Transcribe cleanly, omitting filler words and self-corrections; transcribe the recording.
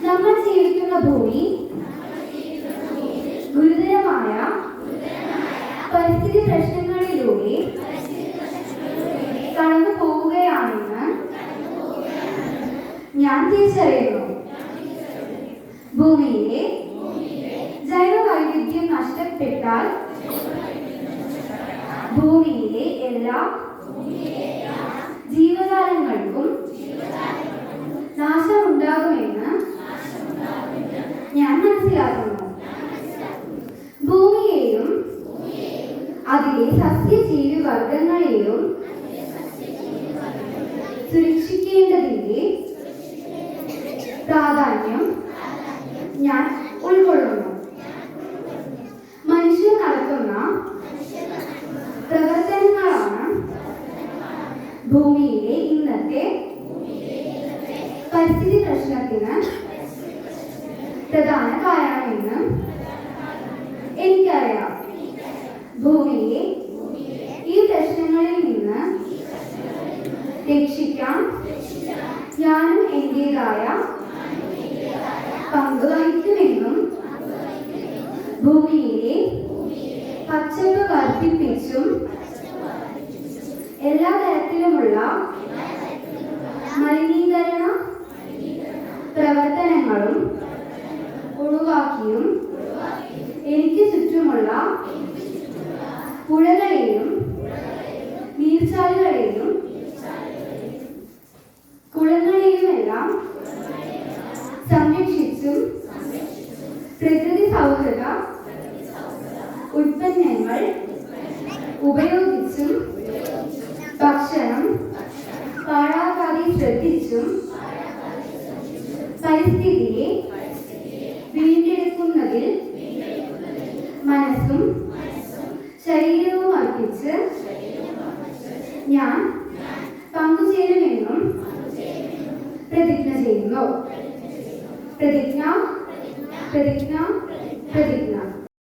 നമ്മൾ ജീവിക്കുന്ന ഭൂമി ഗുരുതരമായ പരിസ്ഥിതി പ്രശ്നങ്ങളിലൂടെ കടന്നു പോവുകയാണെന്ന് ഞാൻ തിരിച്ചറിയുന്നു. ഭൂമിയിലെ ജൈവവൈവിധ്യം നഷ്ടപ്പെട്ടാൽ ഭൂമിയിലെ എല്ലാ ജീവജാലങ്ങൾക്കും നാശമുണ്ടാകുമെന്ന് ഞാൻ മനസ്സിലാക്കുന്നു. ഭൂമിയെയും അതിലെ സസ്യജീവി വർഗങ്ങളെയും സുരക്ഷിക്കേണ്ടതിന്റെ പ്രാധാന്യം ഞാൻ ഉൾക്കൊള്ളുന്നു. മനുഷ്യർ നടത്തുന്ന പ്രവർത്തനങ്ങളാണ് ഭൂമിയിലെ ഇന്നത്തെ പരിസ്ഥിതി പ്രശ്നത്തിന് പ്രധാന കാരണമെന്ന് എനിക്കറിയാം. ഭൂമിയെ ഈ പ്രശ്നങ്ങളിൽ നിന്ന് രക്ഷിക്കാൻ ഞാനും എന്റേതായ പങ്ക് വഹിക്കുമെന്നും ഭൂമിയിലെ പച്ചപ്പ് വർദ്ധിപ്പിച്ചും എല്ലാ തരത്തിലുമുള്ള മലിനീകരണ പ്രവർത്തനങ്ങളും ഒഴിവാക്കിയും എനിക്ക് ചുറ്റുമുള്ള പുഴകളെയും നീർച്ചാലുകളെയും കുളങ്ങളെയുമെല്ലാം സംരക്ഷിച്ചും പ്രകൃതി സൗഹൃദ ഉൽപ്പന്നങ്ങൾ ഉപയോഗിച്ചും ഭക്ഷണം പാഴാക്കാതെ ശ്രദ്ധിച്ചും പരിസ്ഥിതിയെ വീണ്ടെടുക്കുന്നതിൽ മനസ്സും ശരീരവും അർപ്പിച്ച് ഞാൻ പങ്കുചേരുമെന്നും പ്രതിജ്ഞ ചെയ്യുന്നു. പ്രതിജ്ഞ പ്രതിജ്ഞ പ്രതിജ്ഞ.